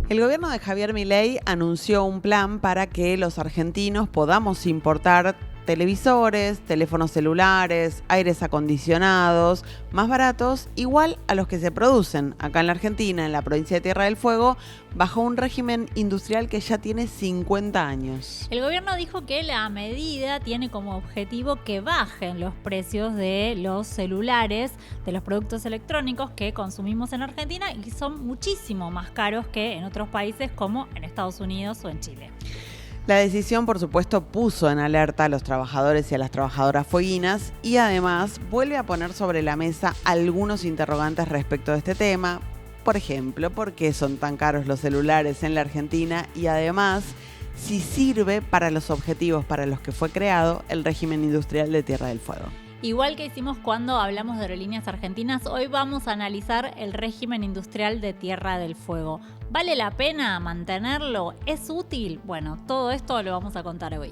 El gobierno de Javier Milei anunció un plan para que los argentinos podamos importar televisores, teléfonos celulares, aires acondicionados, más baratos, igual a los que se producen acá en la Argentina, en la provincia de Tierra del Fuego, bajo un régimen industrial que ya tiene 50 años. El gobierno dijo que la medida tiene como objetivo que bajen los precios de los celulares, de los productos electrónicos que consumimos en Argentina y que son muchísimo más caros que en otros países como en Estados Unidos o en Chile. La decisión, por supuesto, puso en alerta a los trabajadores y a las trabajadoras fueguinas y además vuelve a poner sobre la mesa algunos interrogantes respecto de este tema. Por ejemplo, ¿por qué son tan caros los celulares en la Argentina? Y además, si sirve para los objetivos para los que fue creado el régimen industrial de Tierra del Fuego. Igual que hicimos cuando hablamos de Aerolíneas Argentinas, hoy vamos a analizar el régimen industrial de Tierra del Fuego. ¿Vale la pena mantenerlo? ¿Es útil? Bueno, todo esto lo vamos a contar hoy.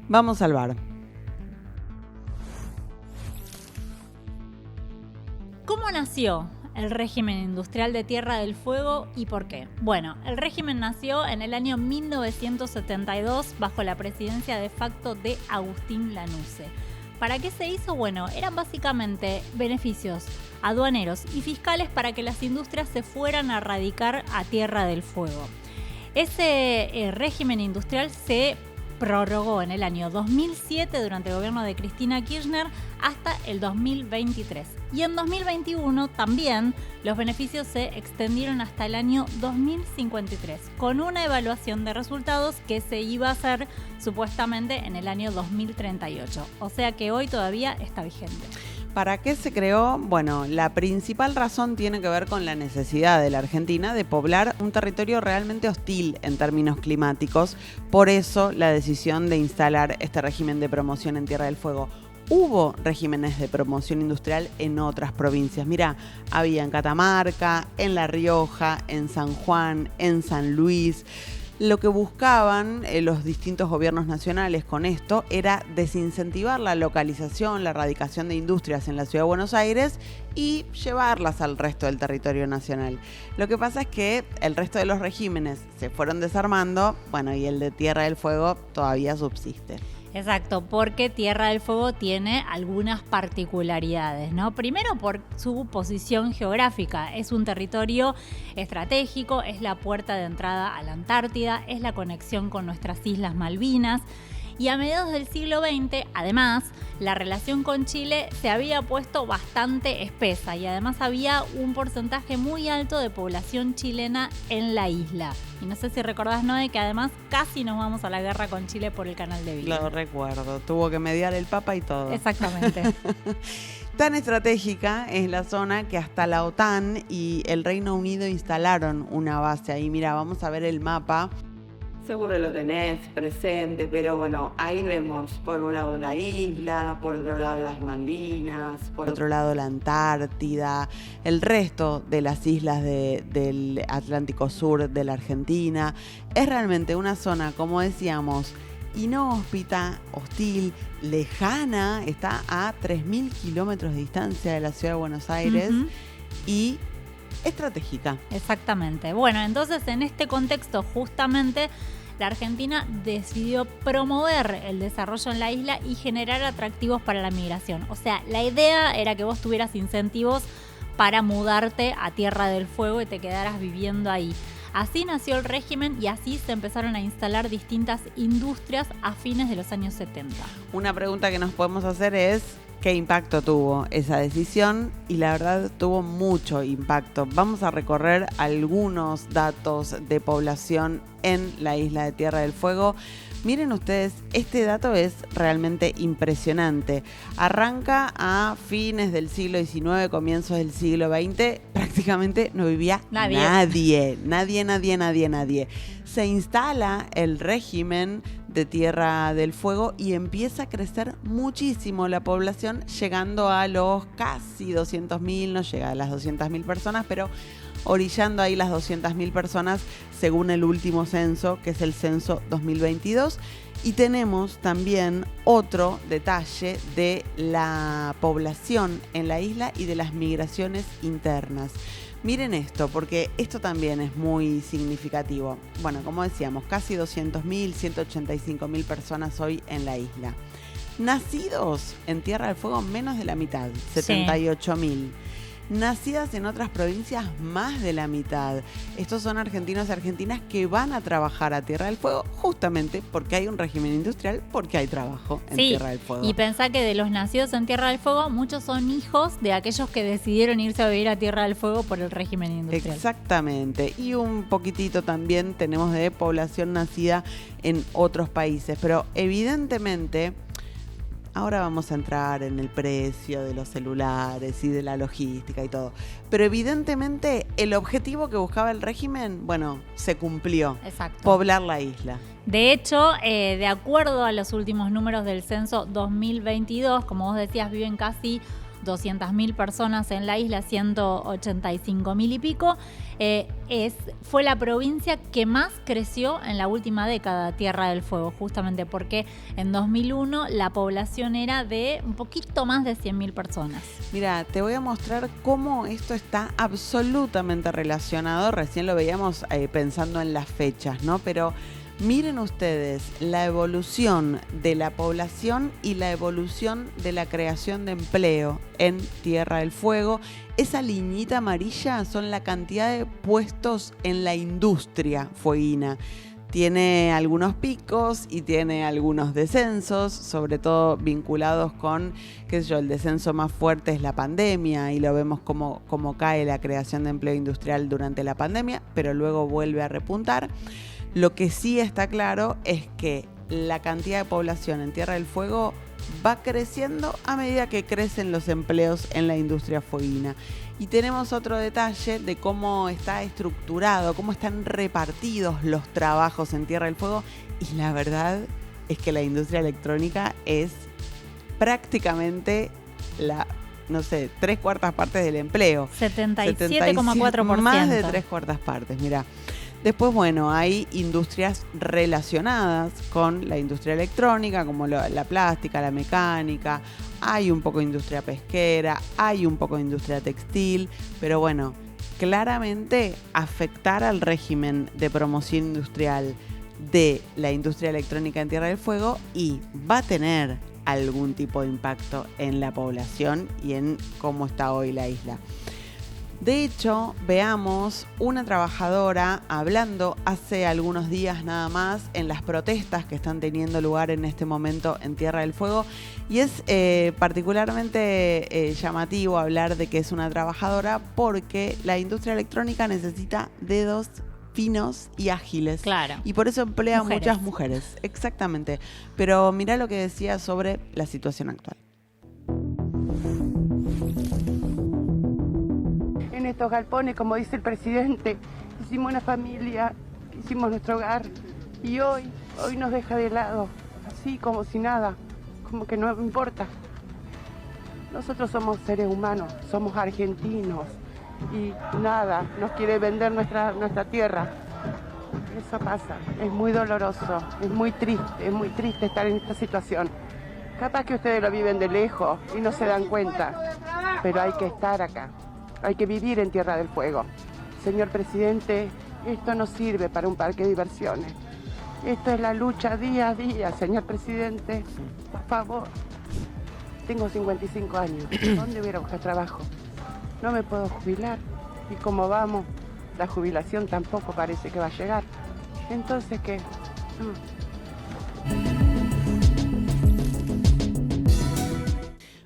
Vamos al bar. ¿Cómo nació el régimen industrial de Tierra del Fuego y por qué? Bueno, el régimen nació en el año 1972 bajo la presidencia de facto de Agustín Lanusse. ¿Para qué se hizo? Bueno, eran básicamente beneficios aduaneros y fiscales para que las industrias se fueran a radicar a Tierra del Fuego. Ese régimen industrial se prorrogó en el año 2007 durante el gobierno de Cristina Kirchner hasta el 2023. Y en 2021 también los beneficios se extendieron hasta el año 2053, con una evaluación de resultados que se iba a hacer supuestamente en el año 2038. O sea que hoy todavía está vigente. ¿Para qué se creó? Bueno, la principal razón tiene que ver con la necesidad de la Argentina de poblar un territorio realmente hostil en términos climáticos. Por eso la decisión de instalar este régimen de promoción en Tierra del Fuego. Hubo regímenes de promoción industrial en otras provincias. Mirá, había en Catamarca, en La Rioja, en San Juan, en San Luis. Lo que buscaban los distintos gobiernos nacionales con esto era desincentivar la localización, la radicación de industrias en la Ciudad de Buenos Aires y llevarlas al resto del territorio nacional. Lo que pasa es que el resto de los regímenes se fueron desarmando, bueno, y el de Tierra del Fuego todavía subsiste. Exacto, porque Tierra del Fuego tiene algunas particularidades, ¿no? Primero por su posición geográfica, es un territorio estratégico, es la puerta de entrada a la Antártida, es la conexión con nuestras Islas Malvinas. Y a mediados del siglo XX, además, la relación con Chile se había puesto bastante espesa y además había un porcentaje muy alto de población chilena en la isla. Y no sé si recordás, Noé, que además casi nos vamos a la guerra con Chile por el canal de Beagle. Lo recuerdo, tuvo que mediar el Papa y todo. Exactamente. Tan estratégica es la zona que hasta la OTAN y el Reino Unido instalaron una base ahí. Mira, vamos a ver el mapa. Seguro lo tenés presente, pero bueno, ahí vemos por un lado la isla, por otro lado las Malvinas, por otro lado la Antártida, el resto de las islas del Atlántico Sur de la Argentina. Es realmente una zona, como decíamos, inhóspita, hostil, lejana, está a 3.000 kilómetros de distancia de la ciudad de Buenos Aires y estratégica. Exactamente. Bueno, entonces en este contexto justamente la Argentina decidió promover el desarrollo en la isla y generar atractivos para la migración. O sea, la idea era que vos tuvieras incentivos para mudarte a Tierra del Fuego y te quedaras viviendo ahí. Así nació el régimen y así se empezaron a instalar distintas industrias a fines de los años 70. Una pregunta que nos podemos hacer es: ¿qué impacto tuvo esa decisión? Y la verdad tuvo mucho impacto. Vamos a recorrer algunos datos de población en la isla de Tierra del Fuego. Miren ustedes, este dato es realmente impresionante. Arranca a fines del siglo XIX, comienzos del siglo XX. Prácticamente no vivía nadie. Se instala el régimen de Tierra del Fuego y empieza a crecer muchísimo la población, llegando a los casi 200.000, no llega a las 200.000 personas, pero orillando ahí las 200.000 personas según el último censo, que es el censo 2022. Y tenemos también otro detalle de la población en la isla y de las migraciones internas. Miren esto, porque esto también es muy significativo. Bueno, como decíamos, casi 200.000, 185.000 personas hoy en la isla. Nacidos en Tierra del Fuego, menos de la mitad, 78.000. Nacidas en otras provincias, más de la mitad. Estos son argentinos y argentinas que van a trabajar a Tierra del Fuego justamente porque hay un régimen industrial, porque hay trabajo en Tierra del Fuego. Y pensá que de los nacidos en Tierra del Fuego, muchos son hijos de aquellos que decidieron irse a vivir a Tierra del Fuego por el régimen industrial. Exactamente. Y un poquitito también tenemos de población nacida en otros países. Pero evidentemente, ahora vamos a entrar en el precio de los celulares y de la logística y todo. Pero evidentemente el objetivo que buscaba el régimen, bueno, se cumplió. Exacto. Poblar la isla. De hecho, de acuerdo a los últimos números del censo 2022, como vos decías, viven casi 200.000 personas en la isla, 185.000 y pico. Fue la provincia que más creció en la última década, Tierra del Fuego, justamente porque en 2001 la población era de un poquito más de 100.000 personas. Mira, te voy a mostrar cómo esto está absolutamente relacionado. Recién lo veíamos pensando en las fechas, ¿no? Pero miren ustedes la evolución de la población y la evolución de la creación de empleo en Tierra del Fuego. Esa liñita amarilla son la cantidad de puestos en la industria fueguina. Tiene algunos picos y tiene algunos descensos, sobre todo vinculados con, qué sé yo, el descenso más fuerte es la pandemia y lo vemos como cae la creación de empleo industrial durante la pandemia, pero luego vuelve a repuntar. Lo que sí está claro es que la cantidad de población en Tierra del Fuego va creciendo a medida que crecen los empleos en la industria fueguina. Y tenemos otro detalle de cómo está estructurado, cómo están repartidos los trabajos en Tierra del Fuego. Y la verdad es que la industria electrónica es prácticamente la, no sé, 3/4 partes del empleo. 77,4%. Más de 3/4 partes, mirá. Después, bueno, hay industrias relacionadas con la industria electrónica, como la plástica, la mecánica, hay un poco de industria pesquera, hay un poco de industria textil, pero bueno, claramente afectar al régimen de promoción industrial de la industria electrónica en Tierra del Fuego y va a tener algún tipo de impacto en la población y en cómo está hoy la isla. De hecho, veamos una trabajadora hablando hace algunos días nada más en las protestas que están teniendo lugar en este momento en Tierra del Fuego y es particularmente llamativo hablar de que es una trabajadora porque la industria electrónica necesita dedos finos y ágiles. Claro. Y por eso emplea muchas mujeres. Exactamente. Pero mirá lo que decía sobre la situación actual. En estos galpones, como dice el presidente, hicimos una familia, hicimos nuestro hogar y hoy nos deja de lado, así como si nada, como que no importa. Nosotros somos seres humanos, somos argentinos y nada, nos quiere vender nuestra tierra. Eso pasa, es muy doloroso, es muy triste estar en esta situación. Capaz que ustedes lo viven de lejos y no se dan cuenta, pero hay que estar acá. Hay que vivir en Tierra del Fuego. Señor presidente, esto no sirve para un parque de diversiones. Esto es la lucha día a día, señor presidente. Por favor. Tengo 55 años. ¿Dónde voy a ir a buscar trabajo? No me puedo jubilar. Y como vamos, la jubilación tampoco parece que va a llegar. Entonces, ¿qué?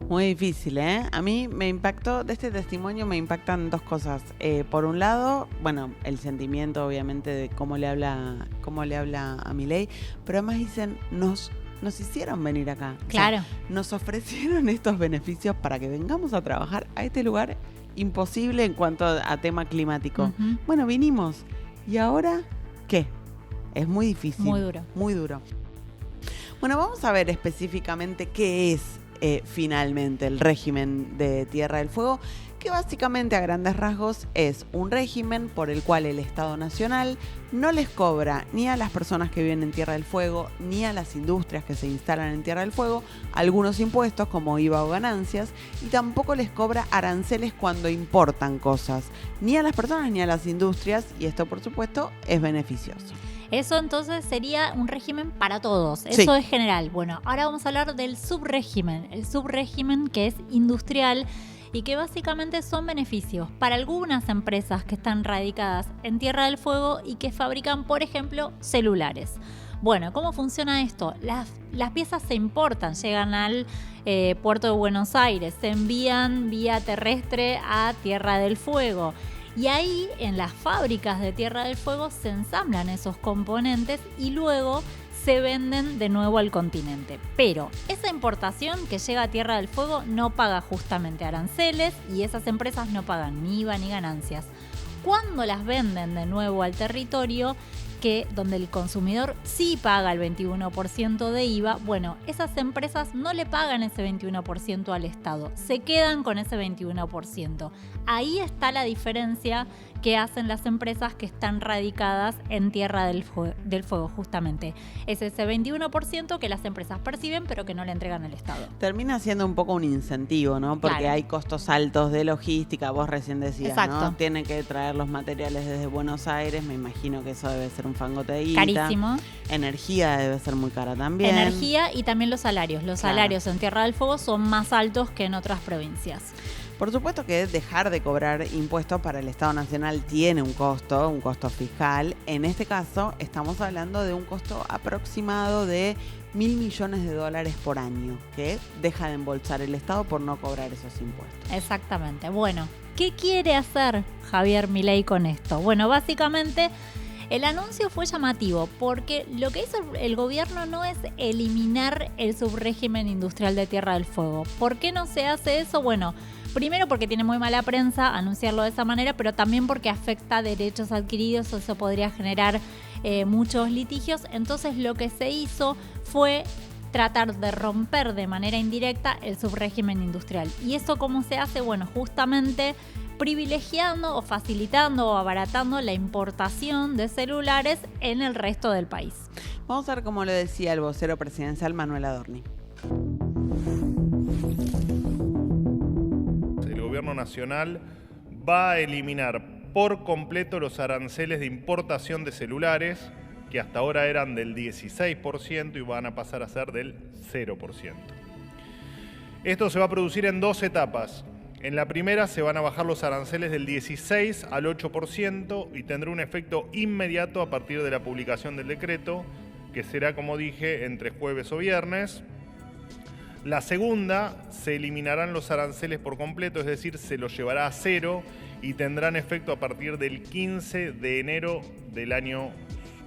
Muy difícil, ¿eh? A mí me impactó, de este testimonio me impactan dos cosas. Por un lado, bueno, el sentimiento obviamente de cómo le habla a Milei, pero además dicen, nos hicieron venir acá. Claro. O sea, nos ofrecieron estos beneficios para que vengamos a trabajar a este lugar imposible en cuanto a tema climático. Uh-huh. Bueno, vinimos. ¿Y ahora qué? Es muy difícil. Muy duro. Muy duro. Bueno, vamos a ver específicamente qué es finalmente el régimen de Tierra del Fuego, que básicamente a grandes rasgos es un régimen por el cual el Estado Nacional no les cobra ni a las personas que viven en Tierra del Fuego ni a las industrias que se instalan en Tierra del Fuego algunos impuestos como IVA o ganancias, y tampoco les cobra aranceles cuando importan cosas, ni a las personas ni a las industrias, y esto por supuesto es beneficioso. Eso entonces sería un régimen para todos, Sí. eso es general. Bueno, ahora vamos a hablar del subrégimen, el subrégimen que es industrial y que básicamente son beneficios para algunas empresas que están radicadas en Tierra del Fuego y que fabrican, por ejemplo, celulares. Bueno, ¿cómo funciona esto? Las piezas se importan, llegan al puerto de Buenos Aires, se envían vía terrestre a Tierra del Fuego. Y ahí, en las fábricas de Tierra del Fuego, se ensamblan esos componentes y luego se venden de nuevo al continente. Pero esa importación que llega a Tierra del Fuego no paga justamente aranceles y esas empresas no pagan ni IVA ni ganancias. Cuando las venden de nuevo al territorio, donde el consumidor sí paga el 21% de IVA, bueno, esas empresas no le pagan ese 21% al Estado, se quedan con ese 21%. Ahí está la diferencia que hacen las empresas que están radicadas en Tierra del Fuego, justamente. Es ese 21% que las empresas perciben pero que no le entregan al Estado. Termina siendo un poco un incentivo, ¿no? Porque Claro. hay costos altos de logística, vos recién decías, Exacto. ¿no? Tienen que traer los materiales desde Buenos Aires, me imagino que eso debe ser un fangote de guita. Carísimo. Energía debe ser muy cara también. Energía y también los salarios. Los Claro. salarios en Tierra del Fuego son más altos que en otras provincias. Por supuesto que dejar de cobrar impuestos para el Estado Nacional tiene un costo fiscal. En este caso estamos hablando de un costo aproximado de $1.000 millones por año que deja de embolsar el Estado por no cobrar esos impuestos. Exactamente. Bueno, ¿qué quiere hacer Javier Milei con esto? Bueno, básicamente el anuncio fue llamativo porque lo que hizo el gobierno no es eliminar el subrégimen industrial de Tierra del Fuego. ¿Por qué no se hace eso? Bueno, primero porque tiene muy mala prensa anunciarlo de esa manera, pero también porque afecta derechos adquiridos, eso podría generar muchos litigios. Entonces lo que se hizo fue tratar de romper de manera indirecta el subrégimen industrial. ¿Y eso cómo se hace? Bueno, justamente privilegiando o facilitando o abaratando la importación de celulares en el resto del país. Vamos a ver cómo lo decía el vocero presidencial Manuel Adorni. El gobierno nacional va a eliminar por completo los aranceles de importación de celulares, que hasta ahora eran del 16% y van a pasar a ser del 0%. Esto se va a producir en dos etapas. En la primera se van a bajar los aranceles del 16 al 8% y tendrá un efecto inmediato a partir de la publicación del decreto, que será, como dije, entre jueves o viernes. La segunda, se eliminarán los aranceles por completo, es decir, se los llevará a cero y tendrán efecto a partir del 15 de enero del año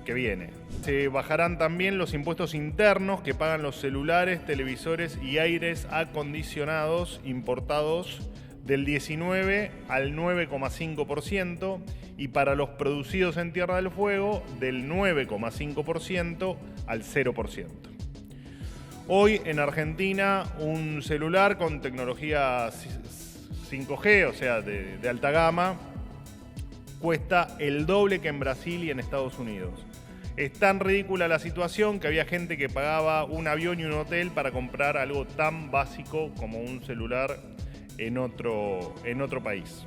que viene. Se bajarán también los impuestos internos que pagan los celulares, televisores y aires acondicionados importados del 19 al 9,5% y para los producidos en Tierra del Fuego del 9,5% al 0%. Hoy en Argentina un celular con tecnología 5G, o sea de alta gama, cuesta el doble que en Brasil y en Estados Unidos. Es tan ridícula la situación que había gente que pagaba un avión y un hotel para comprar algo tan básico como un celular en otro país.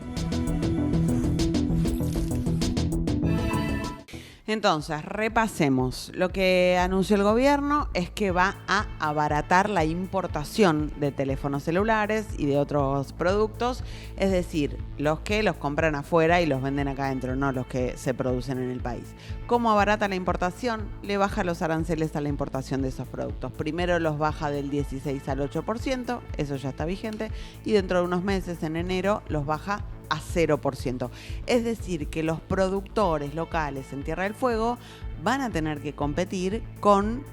Entonces, repasemos. Lo que anunció el gobierno es que va a abaratar la importación de teléfonos celulares y de otros productos, es decir, los que los compran afuera y los venden acá adentro, no los que se producen en el país. ¿Cómo abarata la importación? Le baja los aranceles a la importación de esos productos. Primero los baja del 16 al 8%, eso ya está vigente, y dentro de unos meses, en enero, los baja a 0%. Es decir, que los productores locales en Tierra del Fuego van a tener que competir con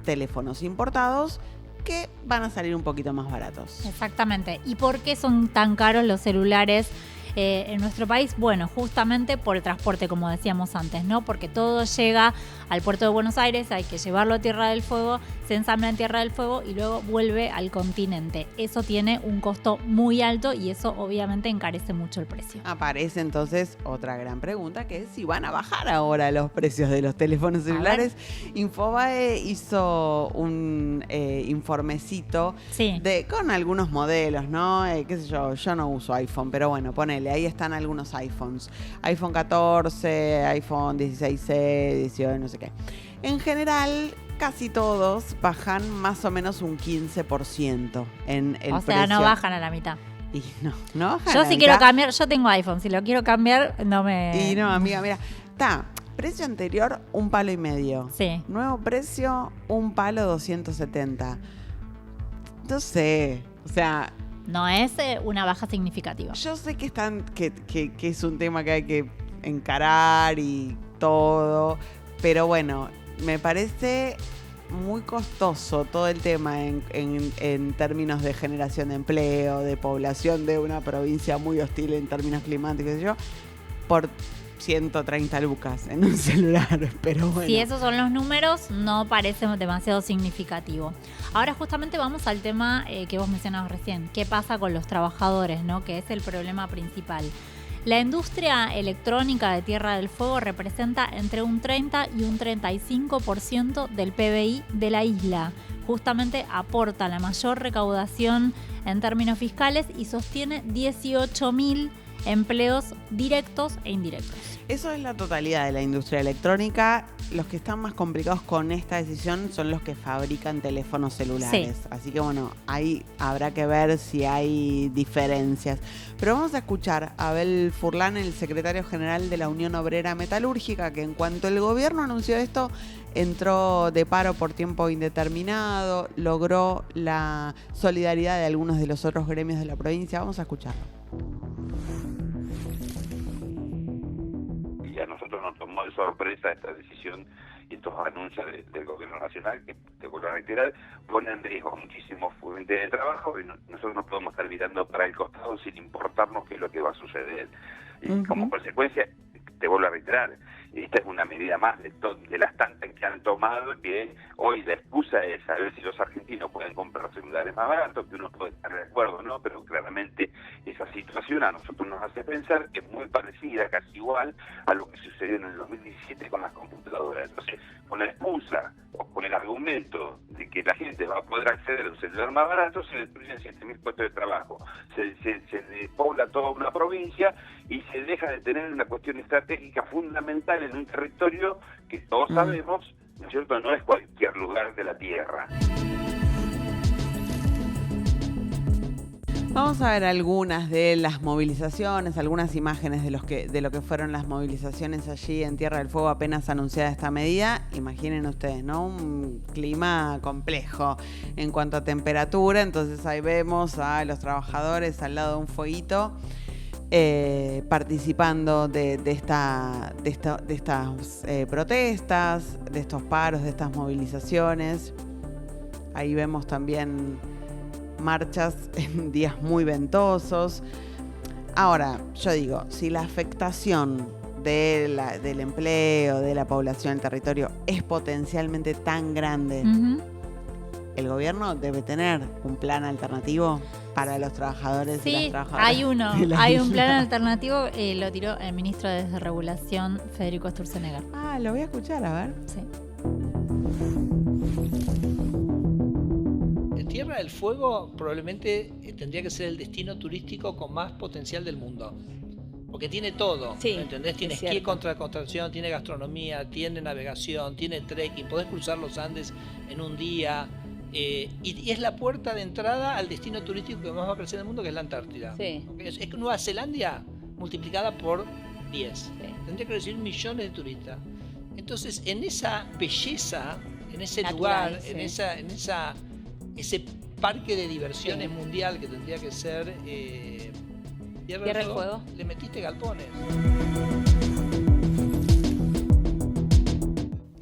teléfonos importados que van a salir un poquito más baratos. Exactamente. ¿Y por qué son tan caros los celulares en nuestro país? Bueno, justamente por el transporte, como decíamos antes, ¿no? Porque todo llega al puerto de Buenos Aires, hay que llevarlo a Tierra del Fuego, se ensambla en Tierra del Fuego y luego vuelve al continente. Eso tiene un costo muy alto y eso obviamente encarece mucho el precio. Aparece entonces otra gran pregunta, que es si van a bajar ahora los precios de los teléfonos celulares. Infobae hizo un informecito Sí. con algunos modelos, ¿no? Qué sé yo no uso iPhone, pero bueno, ponele, ahí están algunos iPhones. iPhone 14, iPhone 16C, 18, no sé qué. En general, casi todos bajan más o menos un 15% en el precio. O sea, no bajan a la mitad. Y no bajan Yo a la si quiero mitad. cambiar, yo tengo iPhone, si lo quiero cambiar, no me... Y no, amiga, mira, está, precio anterior, $1,5 palo. Sí. Nuevo precio, $1 palo 270. No sé, o sea, No es una baja significativa. yo sé que que es un tema que hay que encarar y todo, pero bueno, me parece muy costoso todo el tema en términos de generación de empleo, de población de una provincia muy hostil en términos climáticos, qué sé yo, por 130 lucas en un celular, pero bueno. Si esos son los números, no parece demasiado significativo. Ahora justamente vamos al tema que vos mencionabas recién. ¿Qué pasa con los trabajadores, no? Que es el problema principal. La industria electrónica de Tierra del Fuego representa entre un 30 y un 35% del PBI de la isla. Justamente aporta la mayor recaudación en términos fiscales y sostiene 18.000 empleos directos e indirectos. Eso es la totalidad de la industria electrónica. Los que están más complicados con esta decisión son los que fabrican teléfonos celulares. Sí. Así que bueno, ahí habrá que ver si hay diferencias. Pero vamos a escuchar a Abel Furlan, el secretario general de la Unión Obrera Metalúrgica, que en cuanto el gobierno anunció esto, entró de paro por tiempo indeterminado, logró la solidaridad de algunos de los otros gremios de la provincia. Vamos a escucharlo. Y a nosotros nos tomó de sorpresa esta decisión y estos anuncios del gobierno nacional que, te vuelvo a reiterar, ponen en riesgo muchísimos fuentes de trabajo y nosotros no podemos estar mirando para el costado sin importarnos qué es lo que va a suceder. Y como consecuencia, te vuelvo a reiterar, esta es una medida más de las tantas que han tomado, que hoy la excusa es saber si los argentinos pueden comprar celulares más baratos, que uno puede estar de acuerdo, ¿no? Pero claramente esa situación a nosotros nos hace pensar que es muy parecida, casi igual, a lo que sucedió en el 2017 con las computadoras. Entonces, con la excusa o con el argumento de que la gente va a poder acceder a un celular más barato, se destruyen 7.000 puestos de trabajo, se despobla toda una provincia y se deja de tener una cuestión estratégica fundamental en un territorio que todos sabemos, ¿no es cierto?, no es cualquier lugar de la Tierra. Vamos a ver algunas de las movilizaciones, algunas imágenes de lo que fueron las movilizaciones allí en Tierra del Fuego apenas anunciada esta medida. Imaginen ustedes, ¿no? Un clima complejo en cuanto a temperatura. Entonces ahí vemos a los trabajadores al lado de un fueguito participando de estas protestas, de estos paros, de estas movilizaciones. Ahí vemos también marchas en días muy ventosos. Ahora, yo digo, si la afectación del empleo, de la población del territorio es potencialmente tan grande, el gobierno debe tener un plan alternativo para los trabajadores y las Sí, trabajadoras. hay uno. de la Hay un isla. plan alternativo, lo tiró el ministro de Desregulación, Federico Sturzenegger. Ah, lo voy a escuchar, a ver. Sí. Tierra del Fuego probablemente tendría que ser el destino turístico con más potencial del mundo. Porque tiene todo, Sí, ¿me entendés? Tiene es esquí cierto. contra construcción, tiene gastronomía, tiene navegación, tiene trekking, podés cruzar los Andes en un día. Y es la puerta de entrada al destino turístico que más va a crecer en el mundo, que es la Antártida. Sí. Es que Nueva Zelanda multiplicada por 10. Sí. Tendría que recibir millones de turistas. Entonces, en esa belleza, en ese Natural, lugar, sí. ese parque de diversiones mundial que tendría que ser Tierra del Fuego, le metiste galpones.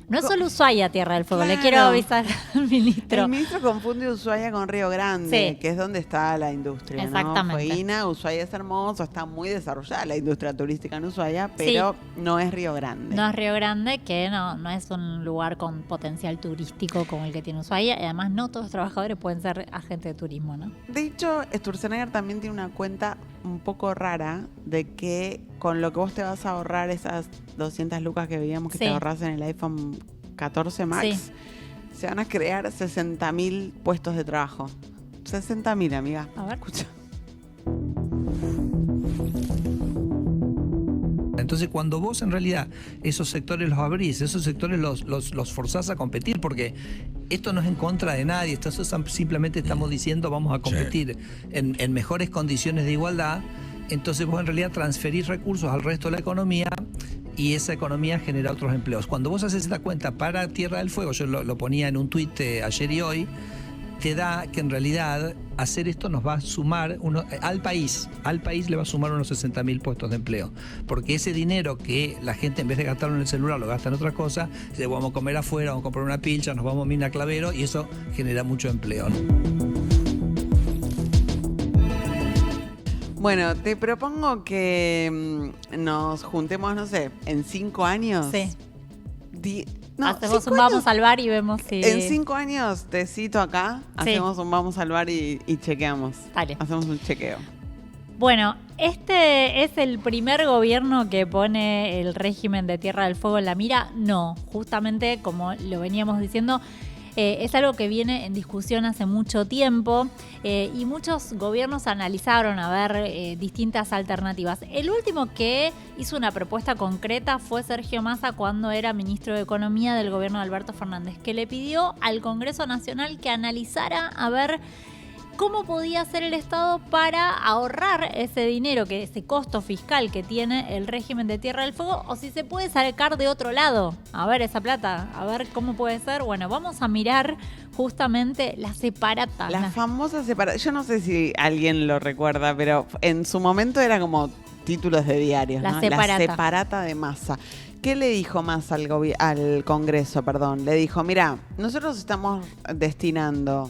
No es solo Ushuaia, Tierra del Fuego, Claro. le quiero avisar al ministro. El ministro confunde Ushuaia con Río Grande, Sí. que es donde está la industria, Exactamente. ¿no? Fueguina, Ushuaia es hermoso, está muy desarrollada la industria turística en Ushuaia, pero no es Río Grande. No es Río Grande, que no es un lugar con potencial turístico como el que tiene Ushuaia, y además no todos los trabajadores pueden ser agentes de turismo, ¿no? De hecho, Sturzenegger también tiene una cuenta un poco rara de que con lo que vos te vas a ahorrar esas 200 lucas que veíamos que Sí. te ahorras en el iPhone 14 Max, Sí. se van a crear 60.000 puestos de trabajo. 60.000, amiga. A ver. Escucha. Entonces, cuando vos en realidad esos sectores los abrís, esos sectores los forzás a competir, porque esto no es en contra de nadie, esto simplemente estamos diciendo vamos a competir en mejores condiciones de igualdad, entonces vos en realidad transferís recursos al resto de la economía y esa economía genera otros empleos. Cuando vos haces esta cuenta para Tierra del Fuego, yo lo ponía en un tuit ayer y hoy, te da que en realidad hacer esto nos va a sumar al país le va a sumar unos 60.000 puestos de empleo, porque ese dinero que la gente en vez de gastarlo en el celular lo gasta en otra cosa, dice, vamos a comer afuera, vamos a comprar una pilcha, nos vamos a Mina Clavero, y eso genera mucho empleo, ¿no? Bueno, te propongo que nos juntemos, no sé, en 5 años. Sí. No, Hacemos 5 un años. vamos al bar y vemos si... En 5 años te cito acá, Sí. hacemos un vamos al bar y chequeamos. Dale. Hacemos un chequeo. Bueno, este es el primer gobierno que pone el régimen de Tierra del Fuego en la mira. No, justamente como lo veníamos diciendo, es algo que viene en discusión hace mucho tiempo y muchos gobiernos analizaron a ver distintas alternativas. El último que hizo una propuesta concreta fue Sergio Massa cuando era ministro de Economía del gobierno de Alberto Fernández, que le pidió al Congreso Nacional que analizara a ver cómo podía hacer el Estado para ahorrar ese dinero, ese costo fiscal que tiene el régimen de Tierra del Fuego, o si se puede sacar de otro lado. A ver esa plata, a ver cómo puede ser. Bueno, vamos a mirar justamente la separata. La famosa separata. Yo no sé si alguien lo recuerda, pero en su momento era como títulos de diarios, La ¿no? separata. La separata de Massa. ¿Qué le dijo Massa al Congreso? Le dijo, mira, nosotros estamos destinando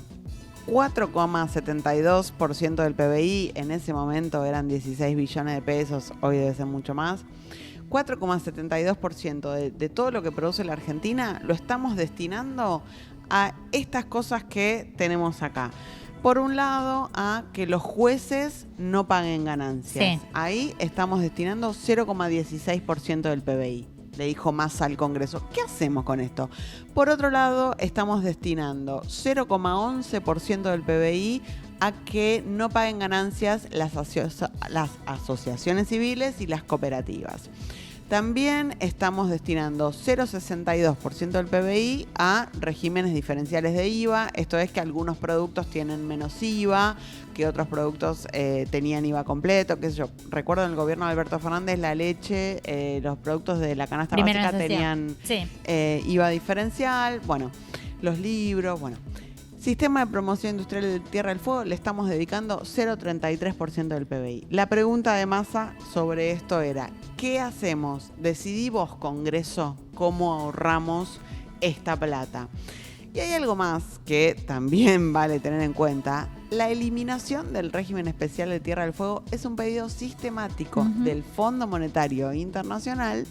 4,72% del PBI, en ese momento eran 16 billones de pesos, hoy debe ser mucho más. 4,72% de todo lo que produce la Argentina lo estamos destinando a estas cosas que tenemos acá. Por un lado, a que los jueces no paguen ganancias. Sí. Ahí estamos destinando 0,16% del PBI. Le dijo Massa al Congreso. ¿Qué hacemos con esto? Por otro lado, estamos destinando 0,11% del PBI a que no paguen ganancias las asociaciones civiles y las cooperativas. También estamos destinando 0,62% del PBI a regímenes diferenciales de IVA. Esto es que algunos productos tienen menos IVA, que otros productos tenían IVA completo, qué sé yo. Recuerdo en el gobierno de Alberto Fernández la leche, los productos de la canasta Primera básica necesidad. tenían Sí. IVA diferencial, bueno, los libros, bueno. Sistema de promoción industrial de Tierra del Fuego le estamos dedicando 0,33% del PBI. La pregunta de Massa sobre esto era, ¿qué hacemos? Decidí vos, Congreso, cómo ahorramos esta plata. Y hay algo más que también vale tener en cuenta. La eliminación del régimen especial de Tierra del Fuego es un pedido sistemático del Fondo Monetario Internacional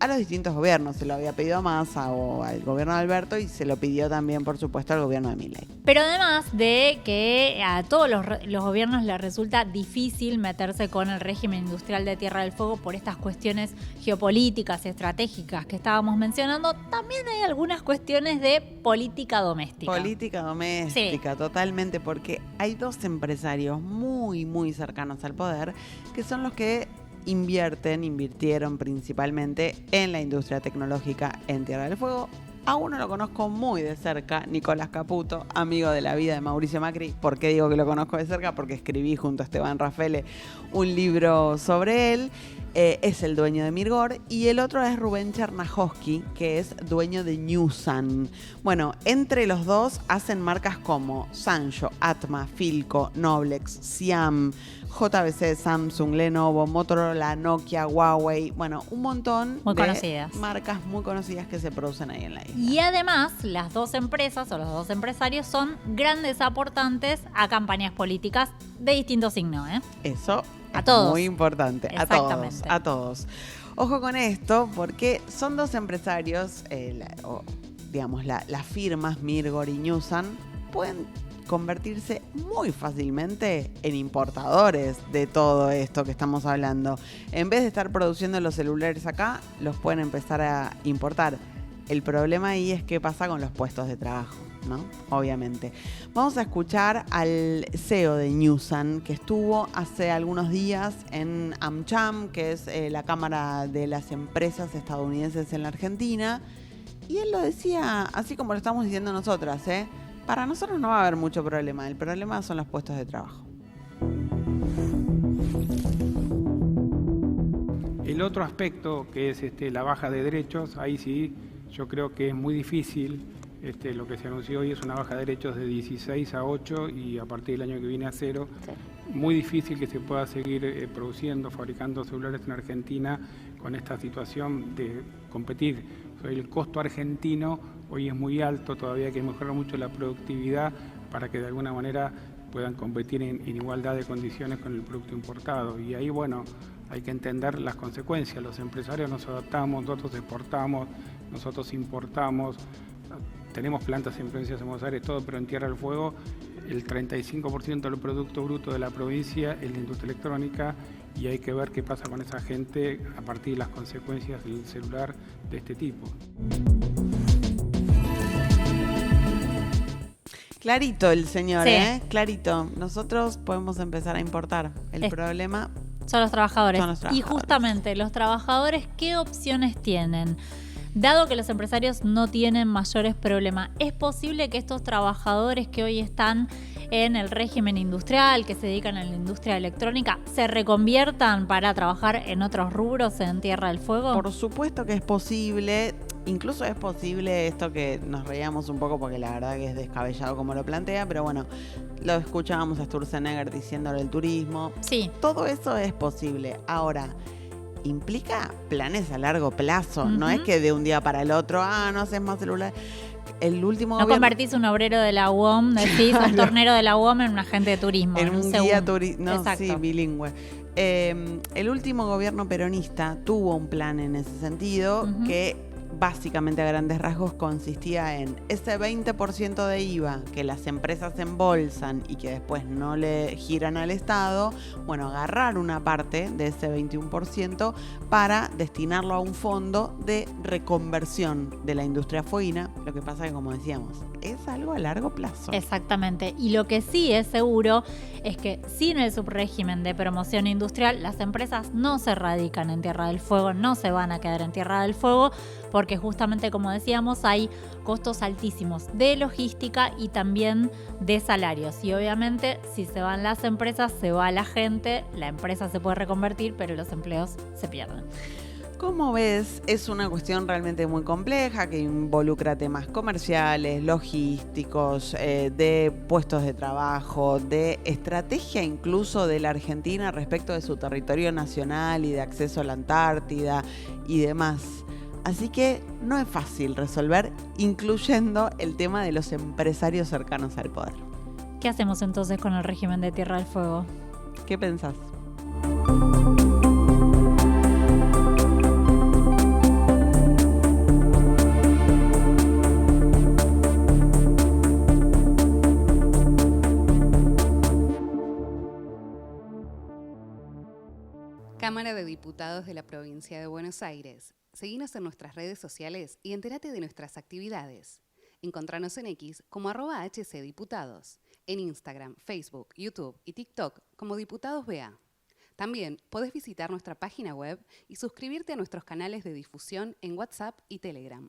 a los distintos gobiernos. Se lo había pedido a Massa o al gobierno de Alberto y se lo pidió también, por supuesto, al gobierno de Milei. Pero además de que a todos los gobiernos les resulta difícil meterse con el régimen industrial de Tierra del Fuego por estas cuestiones geopolíticas y estratégicas que estábamos mencionando, también hay algunas cuestiones de política doméstica. Política doméstica, totalmente, porque hay dos empresarios muy, muy cercanos al poder que son los que invirtieron principalmente en la industria tecnológica en Tierra del Fuego. A uno lo conozco muy de cerca, Nicolás Caputo, amigo de la vida de Mauricio Macri. ¿Por qué digo que lo conozco de cerca? Porque escribí junto a Esteban Raffaele un libro sobre él. es el dueño de Mirgor, y el otro es Rubén Chernahovsky, que es dueño de Newsan. Bueno, entre los dos hacen marcas como Sanyo, Atma, Philco, Noblex, Siam, JBC, Samsung, Lenovo, Motorola, Nokia, Huawei, bueno, un montón muy de conocidas. marcas muy conocidas que se producen ahí en la isla. Y además, las dos empresas o los dos empresarios son grandes aportantes a campañas políticas de distinto signo, ¿eh? Eso A es todos. muy importante. Exactamente. A todos. Ojo con esto, porque son dos empresarios, las firmas Mirgor y Newsan pueden convertirse muy fácilmente en importadores de todo esto que estamos hablando. En vez de estar produciendo los celulares acá, los pueden empezar a importar. El problema ahí es qué pasa con los puestos de trabajo, ¿no? Obviamente. Vamos a escuchar al CEO de Newsan, que estuvo hace algunos días en AmCham, que es la Cámara de las Empresas Estadounidenses en la Argentina. Y él lo decía así como lo estamos diciendo nosotras, ¿eh? Para nosotros no va a haber mucho problema. El problema son los puestos de trabajo. El otro aspecto, que es la baja de derechos, ahí sí yo creo que es muy difícil. Lo que se anunció hoy es una baja de derechos de 16 a 8 y a partir del año que viene a 0. Sí. Muy difícil que se pueda seguir produciendo, fabricando celulares en Argentina con esta situación de competir. El costo argentino hoy es muy alto, todavía hay que mejorar mucho la productividad para que de alguna manera puedan competir en igualdad de condiciones con el producto importado. Y ahí, bueno, hay que entender las consecuencias. Los empresarios nos adaptamos, nosotros exportamos, nosotros importamos, tenemos plantas en provincias de Buenos Aires, todo, pero en Tierra del Fuego el 35% del Producto Bruto de la provincia es la industria electrónica y hay que ver qué pasa con esa gente a partir de las consecuencias del celular de este tipo. Clarito el señor, Sí. ¿eh? Clarito. Nosotros podemos empezar a importar. El problema son los trabajadores. Son los trabajadores. Y justamente, los trabajadores, ¿qué opciones tienen? Dado que los empresarios no tienen mayores problemas, ¿es posible que estos trabajadores que hoy están en el régimen industrial, que se dedican a la industria electrónica, se reconviertan para trabajar en otros rubros en Tierra del Fuego? Por supuesto que es posible. Incluso es posible esto que nos reíamos un poco porque la verdad que es descabellado como lo plantea, pero bueno, lo escuchábamos a Sturzenegger diciéndole el turismo. Sí. Todo eso es posible. Ahora, implica planes a largo plazo. No es que de un día para el otro, no haces más celular. El último no gobierno... convertís un obrero de la UOM, decís un tornero de la UOM en un agente de turismo. En un guía turístico. No, exacto. Sí, bilingüe. El último gobierno peronista tuvo un plan en ese sentido que básicamente a grandes rasgos consistía en ese 20% de IVA que las empresas embolsan y que después no le giran al Estado, bueno, agarrar una parte de ese 21% para destinarlo a un fondo de reconversión de la industria fueguina. Lo que pasa que, como decíamos, es algo a largo plazo. Exactamente. Y lo que sí es seguro es que sin el subrégimen de promoción industrial, las empresas no se radican en Tierra del Fuego, no se van a quedar en Tierra del Fuego, porque justamente, como decíamos, hay costos altísimos de logística y también de salarios. Y obviamente, si se van las empresas, se va la gente, la empresa se puede reconvertir, pero los empleos se pierden. Como ves, es una cuestión realmente muy compleja que involucra temas comerciales, logísticos, de puestos de trabajo, de estrategia incluso de la Argentina respecto de su territorio nacional y de acceso a la Antártida y demás. Así que no es fácil resolver, incluyendo el tema de los empresarios cercanos al poder. ¿Qué hacemos entonces con el régimen de Tierra del Fuego? ¿Qué pensás? Cámara de Diputados de la Provincia de Buenos Aires. Seguinos en nuestras redes sociales y entérate de nuestras actividades. Encontranos en X como @HCDiputados, en Instagram, Facebook, YouTube y TikTok como Diputados BA. También podés visitar nuestra página web y suscribirte a nuestros canales de difusión en WhatsApp y Telegram.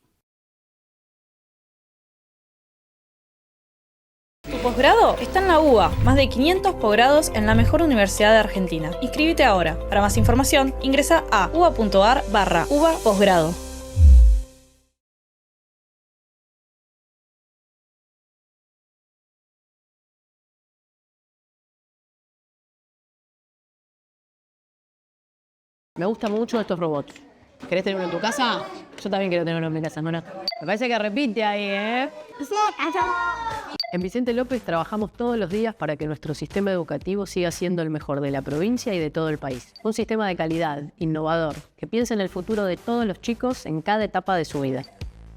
Tu posgrado está en la UBA. Más de 500 posgrados en la mejor universidad de Argentina. Inscríbete ahora. Para más información, ingresa a uba.ar/UBA Posgrado. Me gustan mucho estos robots. ¿Querés tener uno en tu casa? Yo también quiero tener uno en mi casa, ¿no? Me parece que repite ahí, ¿eh? En Vicente López trabajamos todos los días para que nuestro sistema educativo siga siendo el mejor de la provincia y de todo el país. Un sistema de calidad, innovador, que piensa en el futuro de todos los chicos en cada etapa de su vida.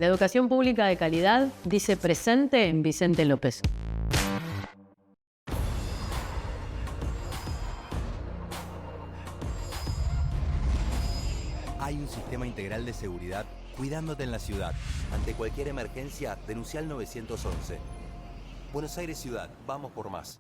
La educación pública de calidad dice presente en Vicente López. Hay un sistema integral de seguridad cuidándote en la ciudad. Ante cualquier emergencia, denuncia al 911. Buenos Aires Ciudad, vamos por más.